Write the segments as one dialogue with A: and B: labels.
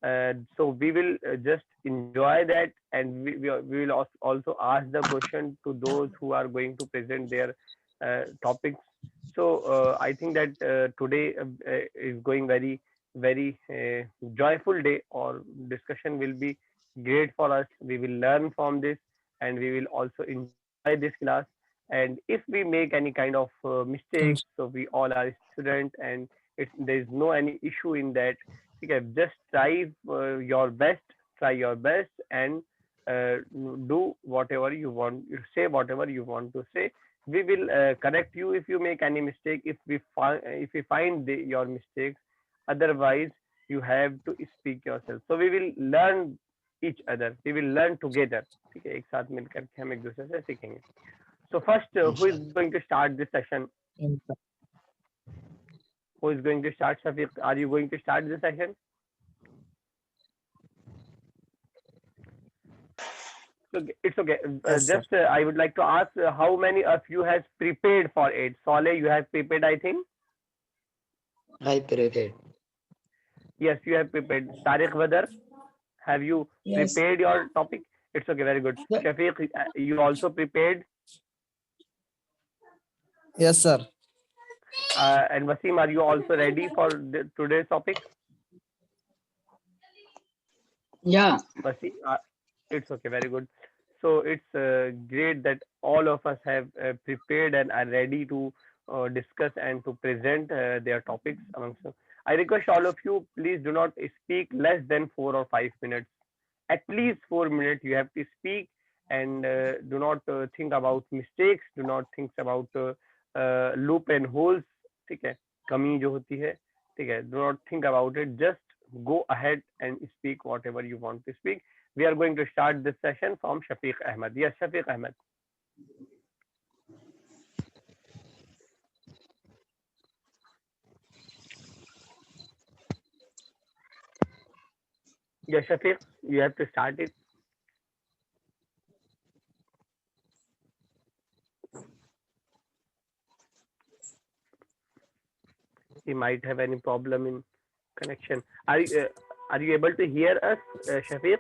A: So we will just enjoy that, and we will also ask the question to those who are going to present their topics. So I think that today is going very joyful day, or discussion will be great for us. We will learn from this, and we will also enjoy this class. And if we make any kind of mistakes, so we all are students, and there is no any issue in that. Okay, just try your best, try your best, and uh, do whatever you want. You say whatever you want to say. We will correct you if you make any mistake. If we find your mistakes, otherwise you have to speak yourself. So we will learn each other. We will learn together. ठीक है, एक साथ मिलकर के हम एक दूसरे से सीखेंगे. So first, who is
B: इंशाल्लाह.
A: going to start this session? Who is going to start? Shafiq, are you going to start this session? So it's okay.
B: Yes, sir.
A: Just I would like to ask how many of you has prepared for it? Saleh, you have prepared, I think.
B: I prepared.
A: Yes, you have prepared. Tariq Badar, have you
C: Yes.
A: prepared your topic? It's okay, very good.
C: Yeah.
A: Shafiq, you also prepared.
B: Yes, sir.
A: And Wasim, are you also ready for today's topic?
C: Yeah.
A: Wasim, it's okay, very good. So it's great that all of us have prepared and are ready to discuss and to present their topics amongst them. I request all of you, please do not speak less than 4 or 5 minutes. At least 4 minutes you have to speak, and do not think about mistakes, do not think about loop and holes. ठीक है, कमी जो होती है, ठीक है, do not think about it, just go ahead and speak whatever you want to speak. We are going to start this session from Shafiq Ahmed. Yes, Shafiq Ahmed. Yes, Shafiq, you have to start it. He might have any problem in connection. Are you able to hear us, Shafiq?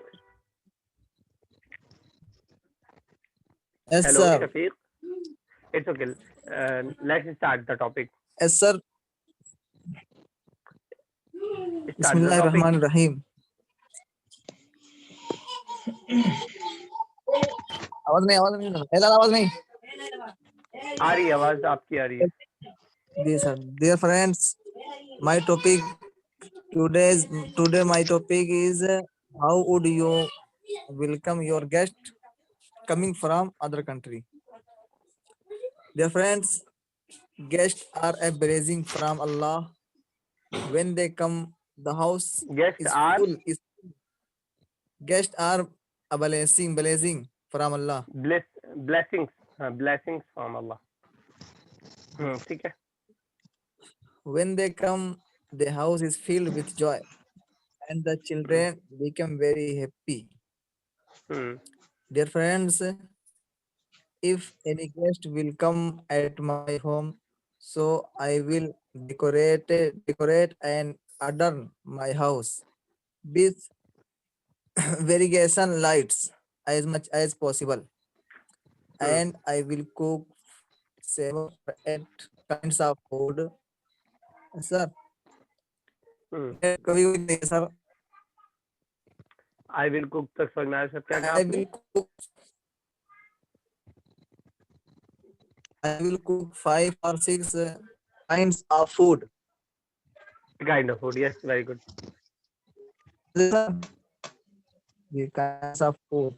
B: Yes,
A: Hello,
B: sir.
A: Shafiq. It's okay. Let's start the topic.
B: Yes, sir.
A: Start the topic.
B: Bismillahirrahmanirrahim. आवाज नहीं आवाज नहीं
A: आ रही है आवाज, आपकी आ रही है.
B: Dear friends, my topic today my topic is how would you welcome your guest coming from other country. Dear friends, guests are a blessing from Allah. When they come, the house
A: Guests
B: is
A: are
B: full. Guests are a blessing from Allah.
A: blessings, blessings from Allah. ठीक है.
B: When they come, the house is filled with joy, and the children become very happy. Dear friends, if any guest will come at my home, so I will decorate and adorn my house with variegation lights as much as possible, and I will cook 7 or 8 kinds of food. Sir, कभी भी नहीं sir.
A: I will cook तक समझ में आया सब क्या कहा
B: I
A: आपने?
B: will cook 5 or 6 kinds of food.
A: Kind of food, yes, very good.
B: The kinds of food,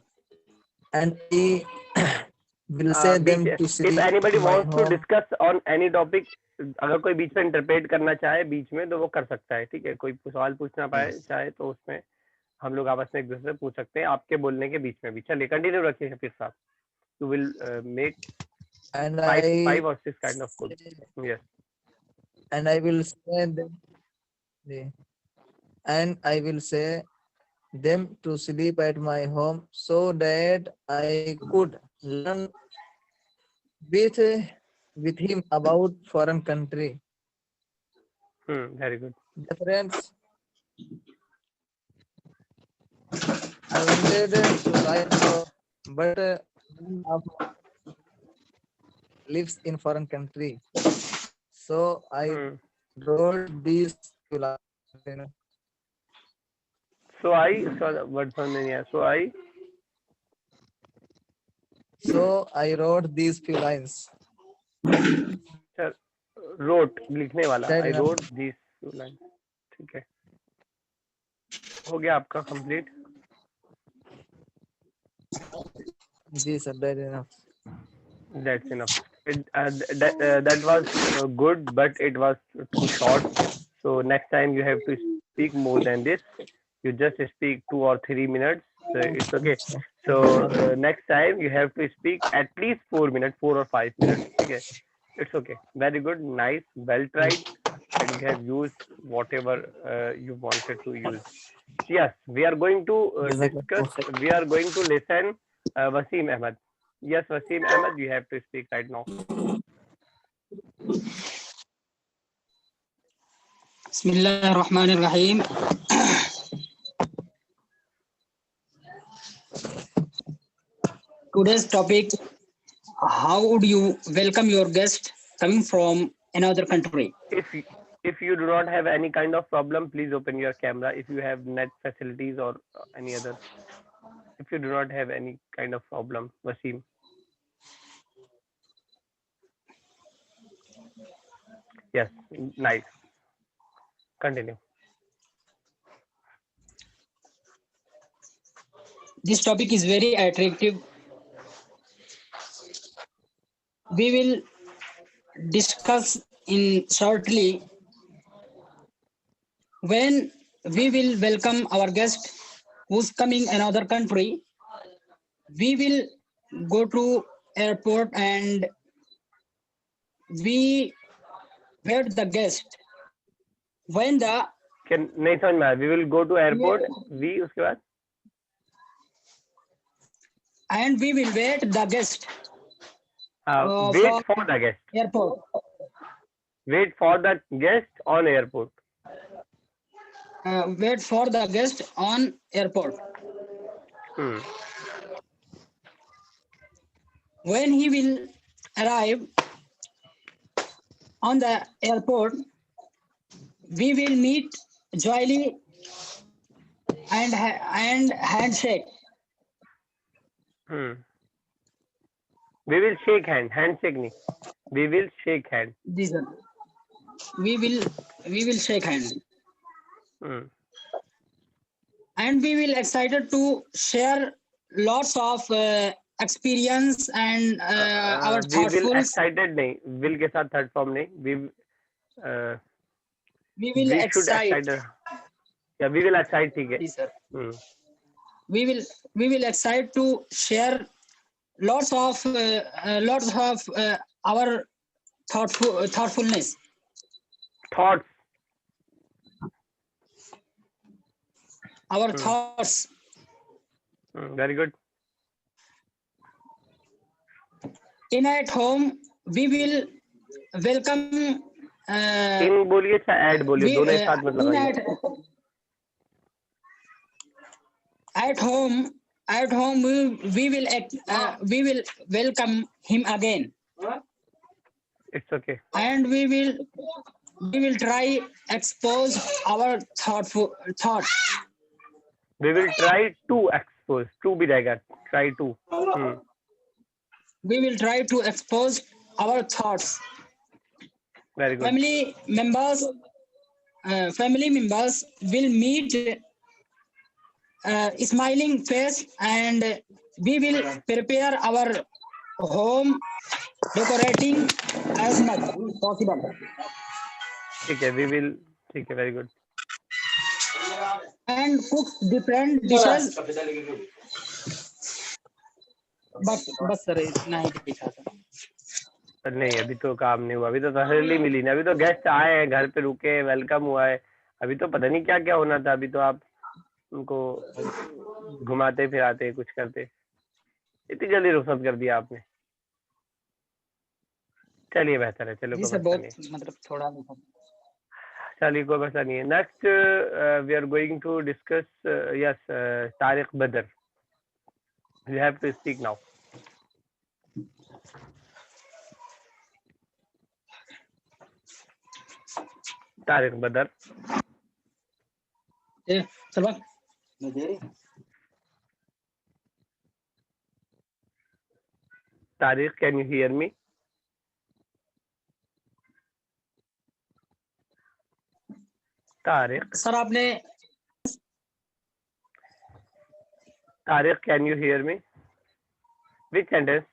B: and I will say them to sleep.
A: If anybody
B: in my
A: wants to
B: home.
A: discuss on any topic, अगर कोई बीच में interpret करना चाहे बीच में, तो वो कर सकता है. ठीक है, कोई सवाल पूछना पाए चाहे तो उसमें हम लोग आपस में एक दूसरे से पूछ सकते हैं आपके बोलने के बीच में भी. चलिए कंटिन्यू रखिए शफीक साहब. You will make
B: And
A: 5 or 6 kind of food. Yes.
B: And I will say them, and I will say them to sleep at my home so that I could learn with with him about foreign country.
A: Very good.
B: The friends, decided to write but one of lives in foreign country. So I
A: Hmm.
B: wrote these few lines.
A: So I saw the word from yeah.
B: So I wrote these few lines.
A: Sir, wrote लिखने वाला.
B: That
A: I
B: enough.
A: wrote these two lines. ठीक है. हो गया आपका complete.
B: Ji sir, that enough.
A: That's enough. That was good, but it was too short. So next time you have to speak more than this. You just speak 2 or 3 minutes. So it's okay. So next time you have to speak at least 4 minutes, 4 or 5 minutes. Okay, it's okay. Very good, nice, well tried, and you have used whatever you wanted to use. Yes, we are going to discuss.
B: Perfect.
A: We are going to listen Wasim Ahmed. Yes, Wasim Ahmed, you have to speak right now.
C: Bismillahirrahmanirrahim. Today's topic: how would you welcome your guest coming from another country?
A: If you do not have any kind of problem, please open your camera. If you have net facilities or any other, if you do not have any kind of problem, Wasim. Yes, nice. Continue.
C: This topic is very attractive. We will discuss in shortly when we will welcome our guest who's coming another country. We will go to airport and we wait the guest. When the
A: Can नहीं समझ में आया. We will go to airport. We उसके बाद
C: and we will wait the guest
A: wait for the guest.
C: airport.
A: Wait for the guest on airport.
C: Wait for the guest on airport.
A: Hmm.
C: When he will arrive on the airport, we will meet joyfully and handshake.
A: Hmm. We will shake hand. Handshake नहीं. We will shake hand.
C: This one. We will shake hand.
A: Hmm.
C: And we will excited to share lots of experience and our
A: We will
C: thoughtful.
A: excited नहीं. Will के साथ third form नहीं.
C: We will
A: we should
C: excite.
A: excited. Yeah, we will excite. ठीक है.
C: Yes, sir.
A: Hmm.
C: We will excite to share lots of our thoughtfulness.
A: Thoughts.
C: Our thoughts.
A: Very good.
C: In at home, we will welcome.
A: In बोलिए या add बोलिए दोनों एक साथ मत लगाइए.
C: At home we will welcome him again.
A: It's okay.
C: And we will try expose our thoughts.
A: We will try to expose. To भी रहेगा. Try to.
C: We will try to expose our thoughts.
A: Very good.
C: Family members will meet smiling face, and we will prepare our home decorating as much possible.
A: Okay, we will. Okay, very good.
C: And cook different dishes. बस sir इतना ही दिखा था.
A: नहीं अभी तो काम नहीं हुआ. अभी तो तसल्ली मिली नहीं. अभी तो गेस्ट आए हैं, घर पे रुके, वेलकम हुआ है. अभी तो पता नहीं क्या क्या होना था. अभी तो आप उनको घुमाते फिराते कुछ करते. इतनी जल्दी रुखसत कर दिया आपने. चलिए बेहतर है. चलो कोई मसला नहीं.
C: मतलब थोड़ा
A: चलिए कोई मसला नहीं है. Next we are going to discuss yes Tariq Badr. You have to speak now. Tariq, Badar.
C: चल भाग
A: Tariq, can you hear me? Tariq,
C: sir आपने
A: Tariq, can you hear me? Which sentence?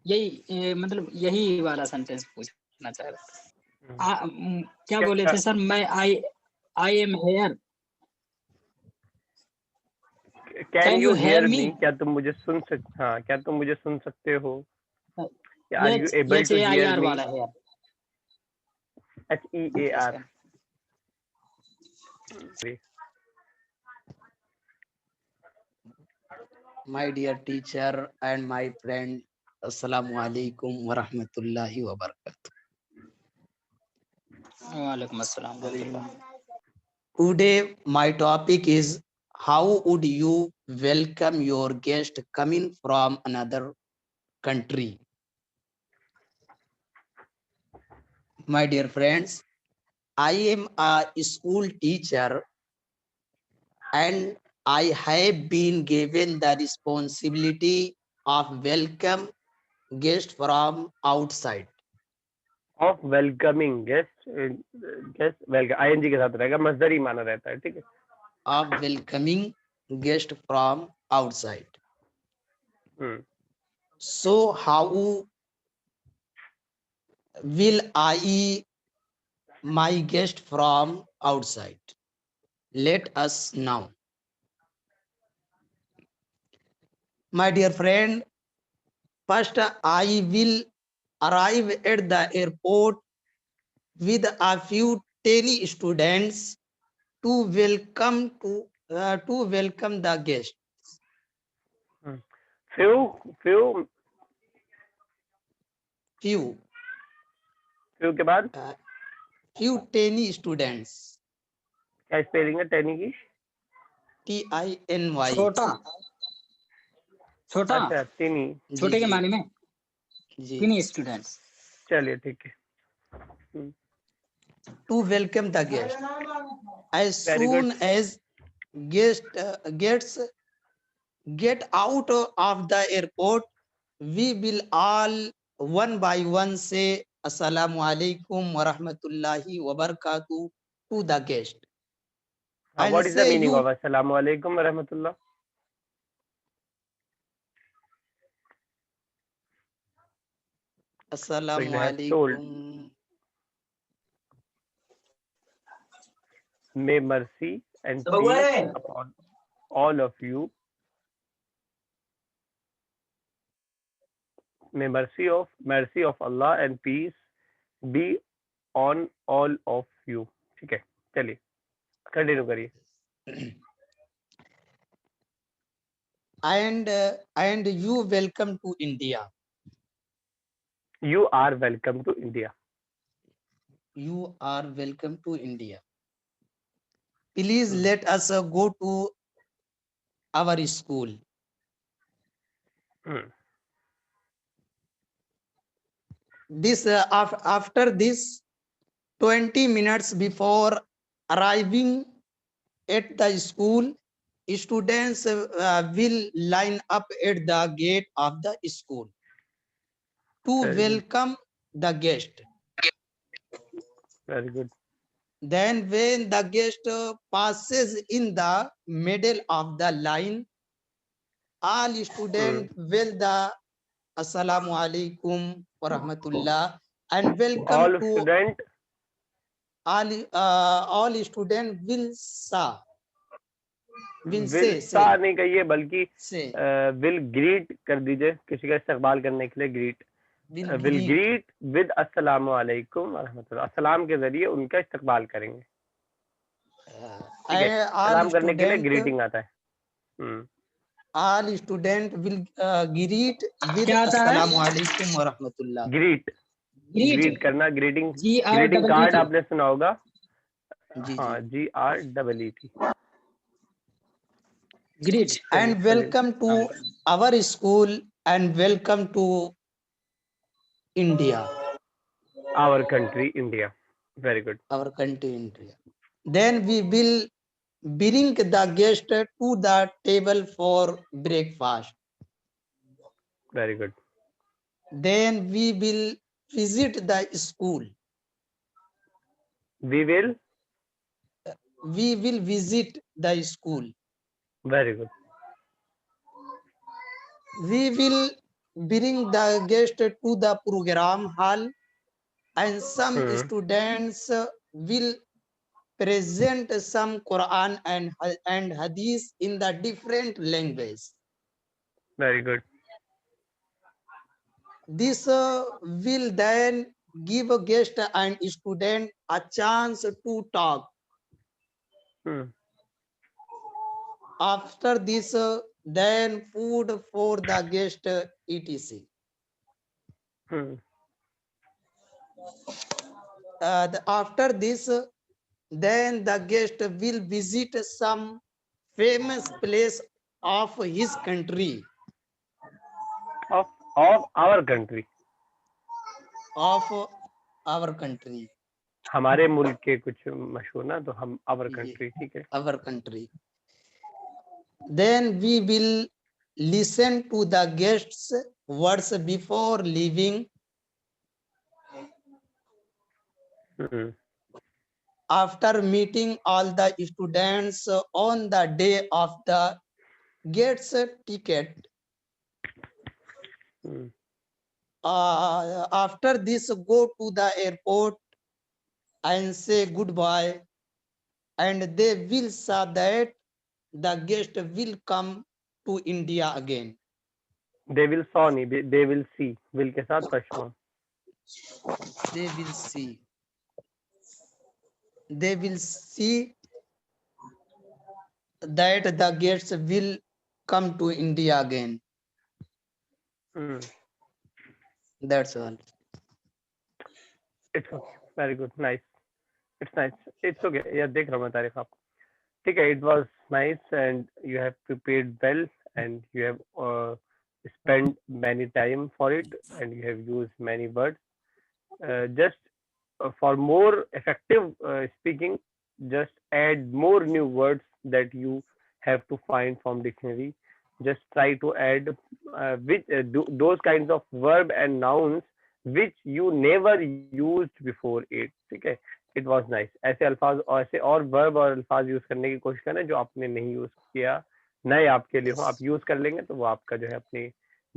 C: यही मतलब यही वाला सेंटेंस पूछना चाह रहा था। क्या बोले थे सर? मैं I am here.
A: Can you hear me?
C: me?
A: क्या तुम मुझे सुन सकते? हाँ, क्या तुम मुझे सुन सकते हो? Are you
C: H
A: able
C: H
A: to
C: A I
A: hear
C: R
A: me?
C: वाला hear.
A: HEAR.
D: My dear teacher and my friend, Assalamu alaikum wa rahmatullahi wa barakatuh.
C: वालेकुम अस्सलाम वरहमतुल्लाह।
D: Today, my topic is how would you welcome your guest coming from another country? My dear friends, I am a school teacher and I have been given the responsibility of welcome guests from outside.
A: Of welcoming guest, guest welcome ing के साथ रहेगा, मजदरी माना रहता है, ठीक है?
D: Of welcoming guest from outside. So how will I my guest from outside? Let us know. My dear friend, first I will arrive at the airport with a few tiny students to welcome the guest.
A: Few के बाद
D: few tiny students.
A: क्या spelling है टैनी की?
D: TINY.
C: छोटा छोटा
A: अच्छा, tiny.
C: छोटे के
D: जी,
C: माने में
D: जी.
C: Tiny students.
A: चलिए ठीक है।
D: To welcome the guest. As
A: Very
D: soon
A: good.
D: as guest get out of the airport, we will all one by one say Assalamu alaikum wa rahmatullahi wa barakatuh to the guest.
A: What is the
D: say
A: meaning
D: you
A: of Assalamu alaikum wa rahmatullah?
D: Assalamu
A: they have told,
D: alaikum.
A: may mercy and peace upon all of you. May mercy of Allah and peace be on all of you. ठीक है, चलिए continue करिए।
D: And you welcome to India.
A: You are welcome to India.
D: You are welcome to India. Please let us go to our school. This after this 20 minutes before arriving at the school, students will line up at the gate of the school to welcome the guest.
A: Very good.
D: Then when the guest passes in the middle of the line, all students will the Assalamu alaikum wa rahmatullah and welcome
A: All
D: to
A: student
D: all student will say
A: नहीं कहिए बल्कि will greet कर दीजिए, किसी का इस्तकबाल करने के लिए greet. Will greet with अस्सलामु अलैकुम व रहमतुल्लाह. अस्सलाम के जरिए उनका इस्तकबाल करेंगे. ठीक है, सलाम करने के लिए greeting आता है.
D: All student will greet with assalamu alaikum wa rahmatullah.
A: Greet करना, greeting card आपने सुना होगा. हाँ, GREET.
C: Great.
D: and welcome to our school and welcome to India,
A: Our country, India. Very good.
D: our country India. Then we will bring the guest to the table for breakfast.
A: Very good.
D: Then we will visit the school.
A: We will.
D: We will visit the school.
A: Very good.
D: We will bring the guest to the program hall and some
A: Hmm.
D: students will present some Quran and Hadith in the different language.
A: Very good.
D: This will then give a guest and student a chance to talk.
A: Hmm.
D: After this, then food for the guest, etc.
A: Hmm.
D: After this, then the guest will visit some famous place of his country,
A: Of our country.
D: of our country,
A: हमारे मुल्क के कुछ मशहूर ना, तो हम our country, ठीक है.
D: our country. Then we will listen to the guests' words before leaving.
A: Hmm.
D: After meeting all the students on the day of the gets ticket,
A: Hmm.
D: after this go to the airport and say goodbye, and they will say that the guest will come to India again.
A: They will saw नहीं, they will see. Will के साथ first form.
D: They will see. They will see that the guests will come to India again.
A: Hmm.
D: That's all.
A: It's okay. Very good. Nice. It's nice. It's okay. Yeah, देख रहा हूँ मैं तारीफ आपको. ठीक है. It was nice and you have prepared well and you have spent many time for it and you have used many words. Just for more effective speaking, just add more new words that you have to find from dictionary. Just try to add those kinds of verb and nouns which you never used before it. ठीक है. It was nice. ऐसे अल्फाज और ऐसे और verb और अल्फाज use करने की कोशिश करना जो आपने नहीं यूज किया, नए आपके लिए हो, आप यूज कर लेंगे तो वो आपका जो है अपनी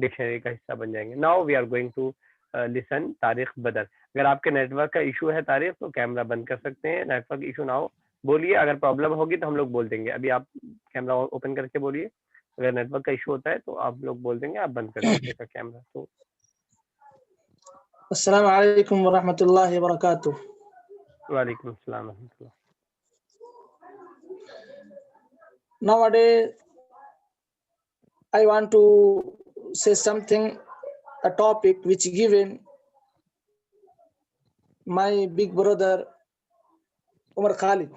A: डिक्शनरी का हिस्सा बन जाएंगे. Now we are going to listen Tariq Badr. अगर आपके नेटवर्क का इशू है तारिक तो कैमरा बंद कर सकते हैं. नेटवर्क इशू ना हो बोलिए, अगर प्रॉब्लम होगी तो हम लोग बोल देंगे. अभी आप कैमरा ओपन करके बोलिए. अगर नेटवर्क का इशू होता है तो आप लोग बोल देंगे, आप बंद कर दीजिएगा कैमरा. तो
E: अस्सलाम वालेकुम व रहमतुल्लाहि व बरकातुह.
A: वालेकुम अस्सलाम रहमतुल्लाह.
E: Nowadays, I want to say something, a topic which given my big brother Umar Khalid.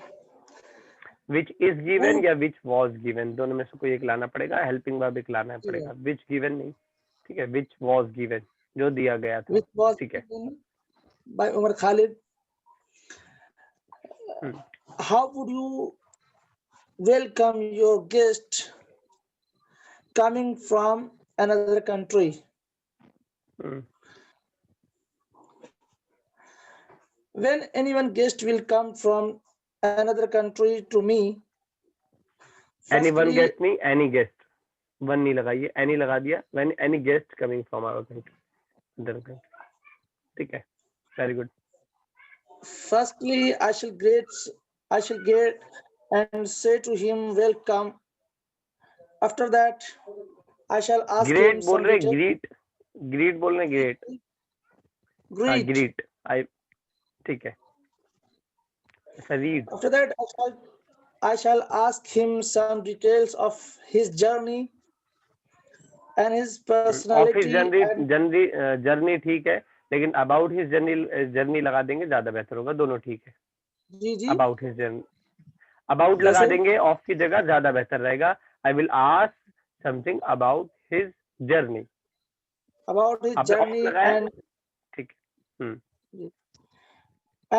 A: which is given या which was given, दोनों में से कोई एक लाना पड़ेगा. हेल्पिंग वर्ब एक लाना पड़ेगा. which given नहीं, ठीक है. which was given, जो दिया गया था.
E: Which was
A: ठीक है.
E: given by Umar Khalid. How would you welcome your guest coming from another country?
A: Hmm.
E: When anyone guest will come from another country to me,
A: Any one
E: firstly,
A: guest नहीं, any guest. One नहीं लगाइए, any लगा दिया. When any guest coming from our country, other country. ठीक है. Very good.
E: firstly I shall get and say to him welcome. After that I shall ask
A: Great
E: him
A: बोल
E: some
A: रहे,
E: details.
A: greet बोल रहे, great. हाँ,
E: Greet.
A: greet. ठीक है. अच्छा, read.
E: After that I shall ask him some details of his journey and his
A: Of his
E: personality and
A: journey ठीक है, लेकिन about his journey लगा देंगे, ज्यादा बेहतर होगा. दोनों ठीक है.
E: जी जी
A: About his journey, about लगा
E: जैसे
A: देंगे, of की जगह ज्यादा बेहतर रहेगा. I will ask something about his journey.
E: about his
A: आपने off
E: journey
A: लगाया है?
E: and
A: ठीक है.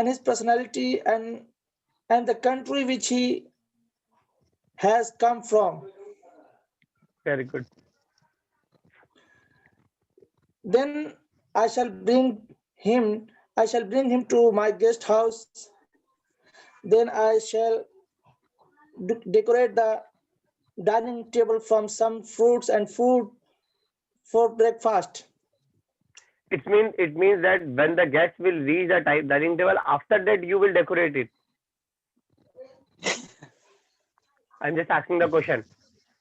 E: his personality and the country which he has come from.
A: Very good.
E: Then I shall bring him to my guest house. Then I shall decorate the dining table from some fruits and food for breakfast.
A: It means that when the guests will reach the dining table, after that you will decorate it. I'm just asking the question.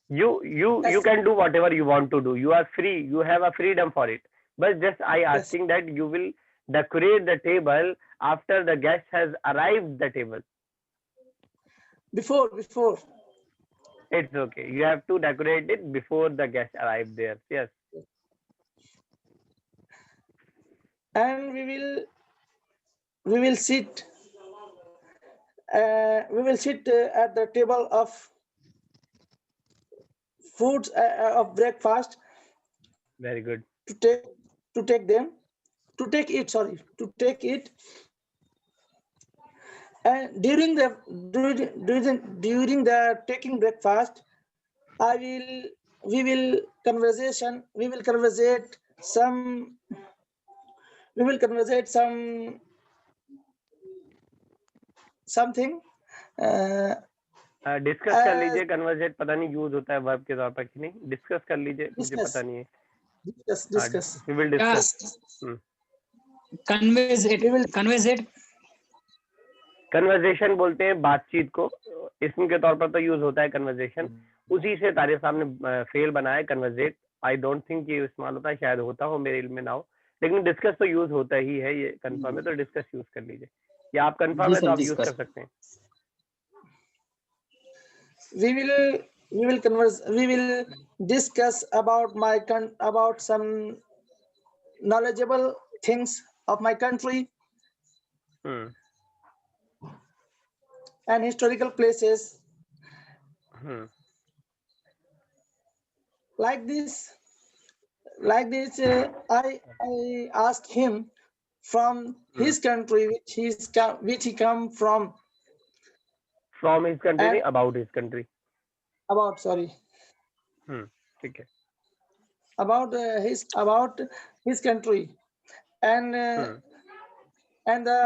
A: You
E: Yes.
A: can do whatever you want to do. You are free. You have a freedom for it. But just I
E: Yes.
A: asking that you will decorate the table after the guest has arrived the table.
E: Before.
A: It's okay. You have to decorate it before the guest arrive there. Yes.
E: And we will sit at the table of foods of breakfast
A: Very good.
E: to take it. And during the taking breakfast, we will conversate something
A: discuss कर लीजिए. Conversate पता नहीं use होता है verb के तौर पर कि नहीं. डिस्कस कर लीजिए. मुझे
E: Discuss.
A: पता नहीं है.
E: discuss.
A: We will discuss.
C: कन्वेजेट
A: कन्वर्सेशन बोलते हैं बातचीत को. इसम के तौर पर तो यूज होता है कन्वर्सेशन. उसी से तारिफ साहब ने फेल बनाया कन्वर्सेट. आई डोंट थिंक ये इस्तेमाल होता है. शायद होता हो, मेरे इल्म में ना हो. लेकिन डिस्कस तो यूज होता ही है. ये कंफर्म है तो डिस्कस यूज कर लीजिए. या आप कंफर्म है तो आप यूज कर सकते हैं.
E: We will discuss about some knowledgeable things of my country and historical places. Like this, I asked him from his country which he come from.
A: From his country नहीं, about his country. ठीक है.
E: About his country and the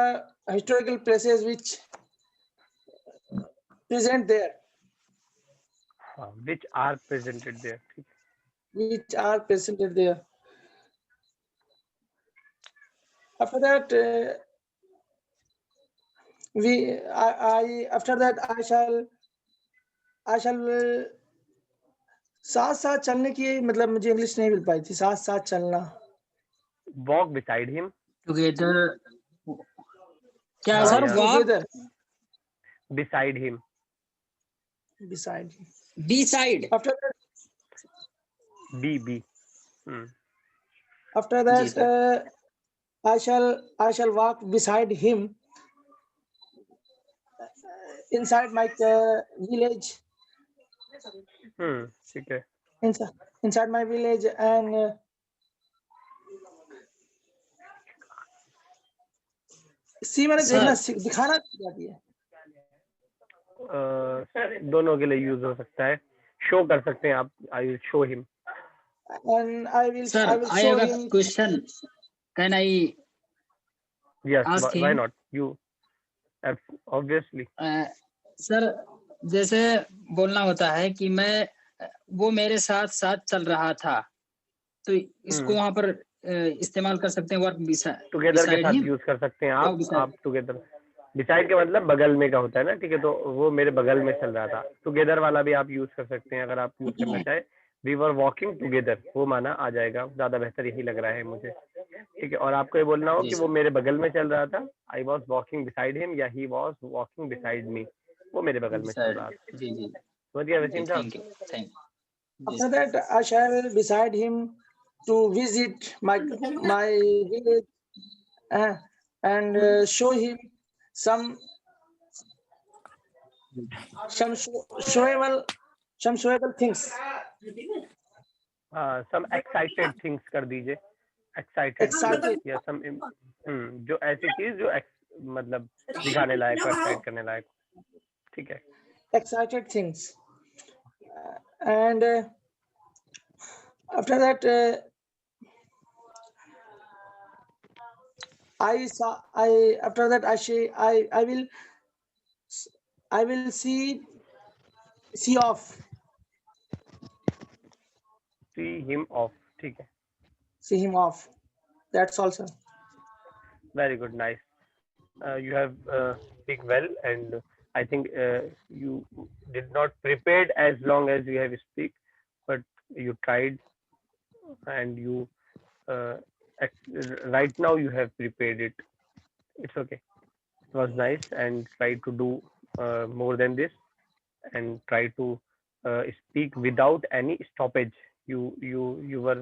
E: historical places which present there.
A: Which are presented there. ठीक है.
E: Which are presented there. After that, I shall साथ चलने की, मतलब मुझे इंग्लिश नहीं मिल पाई थी. साथ चलना.
A: Walk beside him.
C: टुगेदर क्या है sir?
A: yeah.
C: Walk
E: Together.
A: Beside him.
E: Beside.
C: Beside.
E: After that,
A: B.
E: after
C: जी
E: that, I shall walk beside him inside my village.
A: ठीक है.
E: Inside my village and see मैंने देखना दिखाना चाहती है.
A: दोनों के लिए यूज हो सकता है. शो कर सकते हैं आप. I will show him.
E: And I will
C: Sir, I
E: show
C: have a
E: him.
C: question. Can I
A: Yes.
C: ask
A: Why
C: him?
A: not? You. Obviously.
C: Sir जैसे बोलना होता है कि वो मेरे साथ चल रहा था, तो इसको वहां पर इस्तेमाल कर सकते हैं. वर्क
A: टुगेदर के साथ यूज कर सकते हैं आप टुगेदर. बिसाइड के मतलब बगल में का होता है ना. ठीक है. तो वो मेरे बगल में चल रहा था. टुगेदर वाला भी आप यूज कर सकते हैं अगर आप यूज करना चाहे. वी वर वॉकिंग टुगेदर, वो माना आ जाएगा. ज्यादा बेहतर यही लग रहा है मुझे. ठीक है. और आपको ये बोलना हो कि वो मेरे बगल में चल रहा था. I was walking beside him या he was walking beside me. वो मेरे बगल में चल रहा था.
C: जी जी.
A: समझ गया वसीम साहब?
C: Thank you.
E: After that, I shall beside him to visit my village and show him some some suitable things.
A: some excited things कर दीजिए, excited
E: Excited.
A: या some जो ऐसी चीज जो मतलब दिखाने लायक हो, एक्साइट करने लायक, ठीक है।
E: Excited things. And after that, after that I will see off.
A: See him off, ठीक है।
E: See him off. That's also.
A: Very good, nice. You have speak well, and I think you did not prepared as long as you have speak, but you tried, and you right now you have prepared it. It's okay. It was nice, and try to do more than this, and try to speak without any stoppage. You were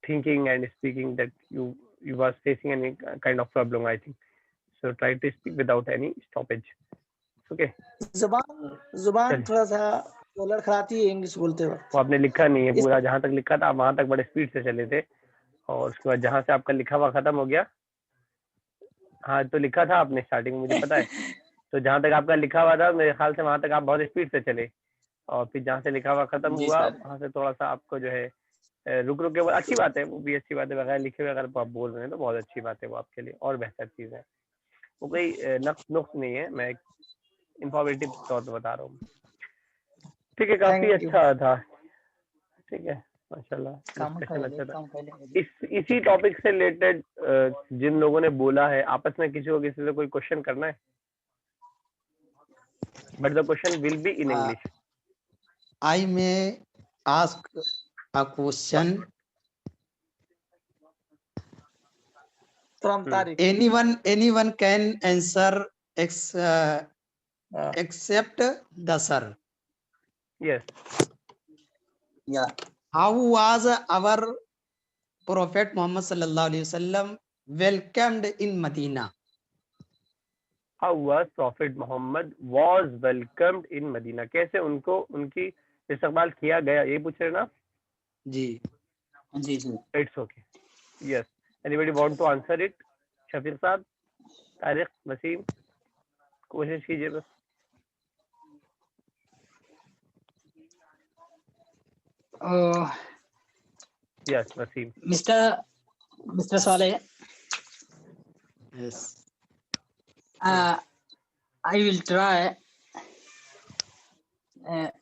A: thinking and speaking that you were facing any kind of problem, I think. So try to speak without any stoppage. Okay.
E: जुबान
A: चलिए।
E: थोड़ा सा वो लड़खड़ाती है English बोलते वक्त।
A: वो आपने लिखा नहीं है पूरा, जहां तक लिखा था वहां तक बड़े स्पीड से चले थे, और उसके बाद जहां से आपका लिखा हुआ खत्म हो गया, हाँ तो लिखा था आपने स्टार्टिंग में, मुझे पता है। तो जहां तक आपका लिखा हुआ था मेरे ख्याल से वहां तक आप बहुत स्पीड से चले, और फिर जहां से लिखा हुआ खत्म
C: जी
A: हुआ
C: सर।
A: वहां से थोड़ा सा आपको जो है रुक रुक के, वो अच्छी बात है, वो भी अच्छी बात है। बगैर लिखे हुए अगर आप बोल रहे हैं तो बहुत अच्छी बात है, वो आपके लिए और बेहतर चीज है। वो कोई नुक्स नहीं है, मैं इंफॉर्मेटिव तौर पर बता रहा हूँ। ठीक है, काफी
E: Thank you.
A: अच्छा था। ठीक है, माशाल्लाह, डिस्कशन अच्छा था। इसी टॉपिक से रिलेटेड जिन लोगों ने बोला है, आपस में किसी को किसी से कोई क्वेश्चन करना है, but the question will be in English.
D: I may ask a question.
E: From Tariq.
D: Anyone can answer except the sir.
A: Yes.
C: Yeah.
D: How was our Prophet Muhammad sallallahu alaihi wasallam welcomed in Medina?
A: How was Prophet Muhammad was welcomed in Medina? कैसे उनको उनकी इस्तकबाल किया गया, ये पूछ रहे ना?
D: जी
C: जी जी।
A: It's okay. Yes. Anybody want to answer it? Shafiq साहब, तारिक, वसीम, कोशिश कीजिए बस। Yes, Wasim.
C: Mr. Saleh.
D: yes.
C: I will try.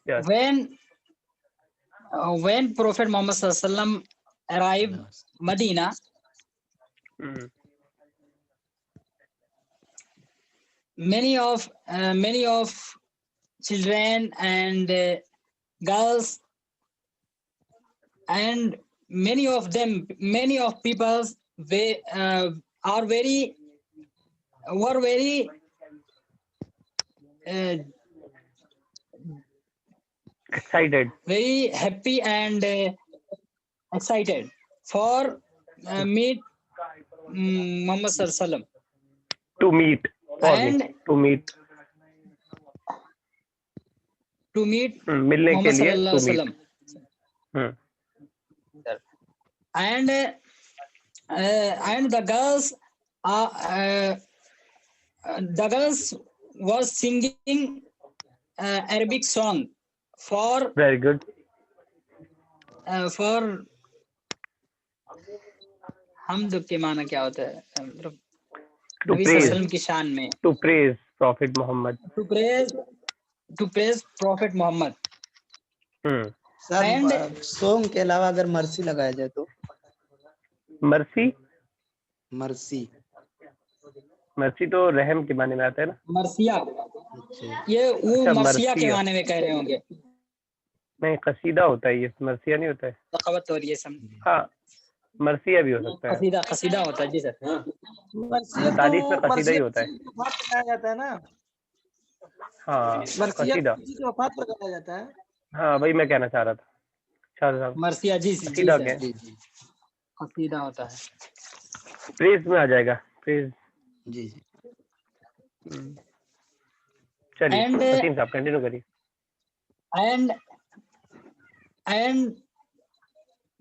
A: Yes.
C: When Prophet Muhammad Sallallahu Alaihi Wasallam arrived Medina, many of children and girls and many of people they were very
A: excited,
C: very happy and excited for meet Muhammad Sallallahu Alaihi Wasallam.
A: to meet मिलने के लिए, to meet.
C: And the girls was singing Arabic song for
A: very good,
C: for हमद के माना क्या होता है, नबी सल्लल्लाहु की शान में,
A: to praise Prophet Muhammad,
C: to praise Prophet Muhammad.
D: Sir song के अलावा अगर मर्सी लगाया जाए तो?
A: मर्सी तो रहम के माने में आता है ना?
C: मर्सिया, ये वो
A: अच्छा,
C: मर्सिया के माने में कह रहे होंगे।
A: नहीं, कसीदा होता है ये, मर्सिया नहीं होता है।
C: लक़वत और ये सब,
A: हाँ, मर्सिया भी हो सकता है।
C: कसीदा होता है जी सर।
A: तारीफ में कसीदा ही होता है।
E: लगाया जाता है ना?
A: हाँ, कसीदा
E: की वफात पर लगाया जाता है।
A: हाँ, वही मैं कहना चाह रहा था।
C: मर्सिया जी
A: कसीदा क्या?
C: कसीदा होता है।
A: प्रेज में आ जाएगा, प्रेज।
D: जी।
A: चलिए, वसीम साहब कंटिन्यू करिए।
C: And and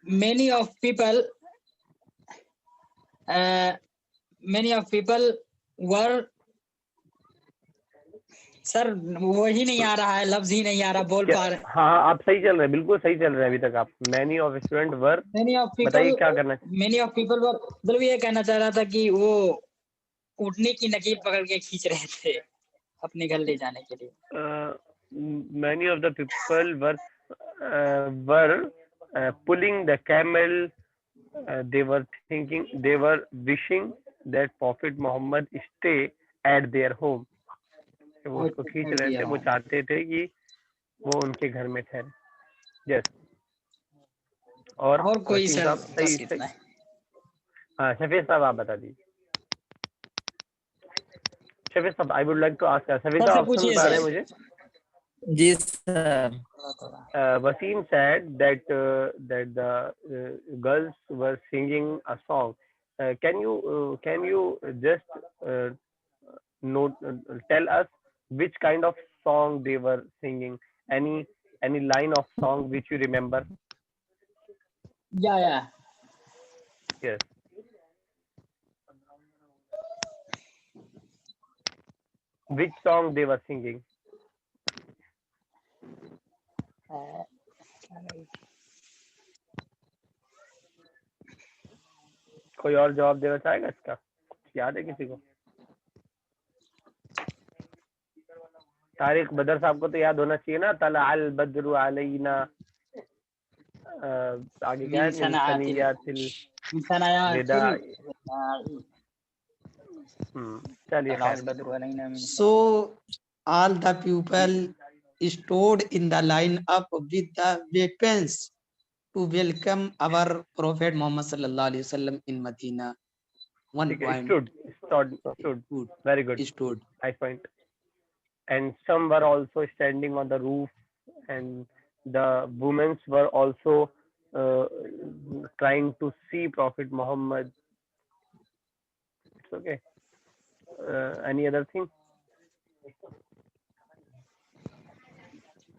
C: many of people were sir वही नहीं आ रहा है, लफ्ज ही नहीं आ रहा, बोल पा रहे।
A: हाँ आप सही चल रहे हैं, बिल्कुल सही चल रहे हैं अभी तक आप। मैनी ऑफ स्टूडेंट वर, बताइए क्या करना है।
C: मेनी ऑफ पीपल वर, मतलब ये कहना चाह रहा था कि वो ऊँटनी की नकीब पकड़ के खींच रहे थे अपने घर ले जाने के लिए।
A: Many of the people were pulling the camel. They were wishing that Prophet Muhammad stay at their home. वो उसको खींच रहे थे, वो चाहते थे कि वो उनके घर में ठहरे। यस। और
C: कोई
A: वसीम
C: सर
A: साहब सही। हाँ शफीक साहब आप बता दीजिए। Shafiq sahab I would like to ask, Shafiq sahab option बता रहे हैं मुझे।
B: जी sir.
A: Wasim said that the girls were singing a song. Can you just tell us which kind of song they were singing? Any line of song which you remember?
C: Yeah.
A: Yes. Which song they were singing? कोई और जवाब देना चाहेगा इसका? याद है किसी को? तारिक बदर साहब को तो याद होना चाहिए ना, तला अल बद्रु अलैना, आगे क्या है, चलिए।
D: So all the people stood in the line up with the weapons to welcome our Prophet Muhammad sallallahu alaihi wasallam in Medina. One point.
A: Stood. Very good.
D: Stood.
A: Nice point. And some were also standing on the roof, and the women were also trying to see Prophet Muhammad. It's okay. Any other thing?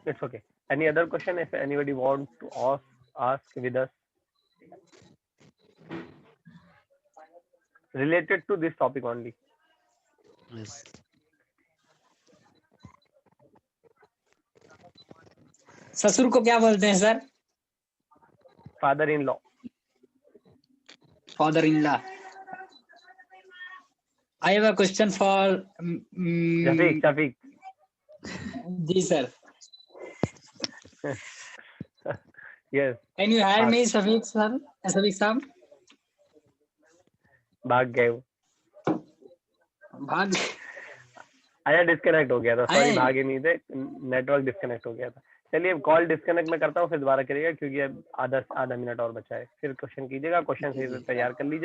A: It's okay. Any other question if anybody wants to ask with us related to this topic only?
D: Yes.
C: ससुर को क्या बोलते हैं sir?
A: Father in law.
C: Father in law. I have a question for
A: Shafiq.
C: जी sir.
A: Yes.
C: Can you hear me Shafiq sir? Shafiq साहब?
A: भाग गए वो।
C: भाग
A: आया, डिस्कनेक्ट हो गया था। सॉरी, भागे नहीं थे, नेटवर्क डिस्कनेक्ट हो गया था। चलिए अब कॉल डिस्कनेक्ट में करता हूँ, फिर दोबारा करिएगा क्योंकि अब आधा मिनट और बचा है। फिर क्वेश्चन कीजिएगा, क्वेश्चन सही से तैयार कर लीजिए।